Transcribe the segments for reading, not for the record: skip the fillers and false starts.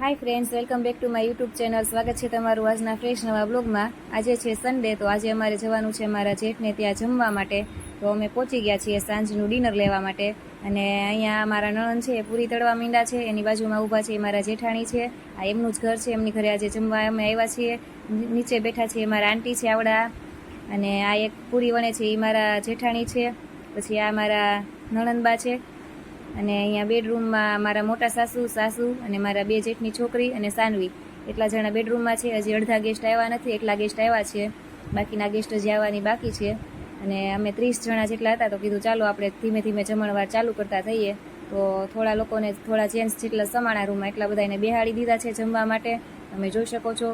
Hi friends, welcome back to my YouTube channel. સ્વાગત છે તમારું આજના ફ્રેશ નવા બ્લોગમાં. આજે છે સન્ડે, તો આજે અમારે જવાનું છે મારા જેઠને ત્યાં જમવા માટે. તો અમે પહોંચી ગયા છીએ સાંજનું ડિનર લેવા માટે. અને અહીંયા મારા નણંદ છે એ પૂરી તળવા માંડ્યા છે, એની બાજુમાં ઊભા છે મારા જેઠાણી છે. આ એમનું જ ઘર છે, એમની ઘરે આજે જમવા અમે આવ્યા છીએ. નીચે બેઠા છીએ મારા આંટી છે આવડા, અને આ એક પૂરી વણે છે એ મારા જેઠાણી છે. પછી આ મારા નણંદબા છે. અને અહીંયા બેડરૂમમાં મારા મોટા સાસુ અને મારા બે જેઠની છોકરી અને સાનવી, એટલા જણા બેડરૂમમાં છે. હજી અડધા ગેસ્ટ આવ્યા નથી, એટલા ગેસ્ટ આવ્યા છે, બાકીના ગેસ્ટ હજી આવવાની બાકી છે. અને અમે 30 જણા જેટલા હતા, તો કીધું ચાલો આપણે ધીમે ધીમે જમણવાર ચાલુ કરતા થઈએ. તો થોડા લોકોને થોડા જેન્ટ્સ જેટલા સમાણા રૂમમાં એટલા બધાને બેહાડી દીધા છે જમવા માટે. તમે જોઈ શકો છો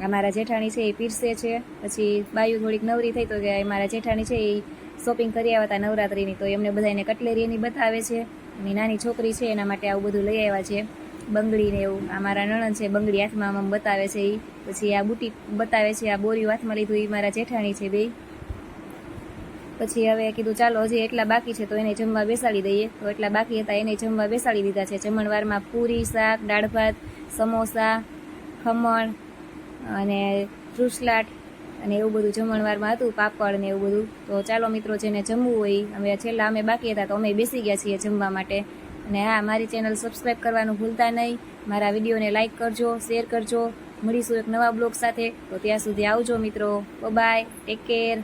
અમારા જેઠાણી છે એ પીરસે છે. પછી બાયું થોડીક નવરી થઈ, તો કે મારા જેઠાણી છે એ શોપિંગ કરી આવ્યા હતા નવરાત્રિની, તો એમને બધાને કટલેરી એની બતાવે છે. એની નાની છોકરી છે એના માટે આવું બધું લઈ આવ્યા છે, બંગડી ને એવું. આ મારા નણંદ છે, બંગડી હાથમાં આમ બતાવે છે એ. પછી આ બુટી બતાવે છે, આ બોરિયું હાથમાં લીધું એ મારા જેઠાણી છે બે. પછી હવે કીધું ચાલો હજી એટલા બાકી છે તો એને જમવા બેસાડી દઈએ. તો એટલા બાકી હતા એને જમવા બેસાડી દીધા છે. જમણવારમાં પૂરી, શાક, દાળ ભાત, સમોસા, ખમણ અને ફ્રૂટસલાટ અને એવું બધું જમણવારમાં હતું, પાપડ ને એવું બધું. તો ચાલો મિત્રો, જેને જમવું હોય, અમે છેલ્લા અમે બાકી હતા તો અમે બેસી ગયા છીએ જમવા માટે. અને હા, મારી ચેનલ સબસ્ક્રાઈબ કરવાનું ભૂલતા નહીં. મારા વિડીયોને લાઇક કરજો, શેર કરજો. મળીશું એક નવા બ્લોગ સાથે. તો ત્યાં સુધી આવજો મિત્રો. Bye, take care.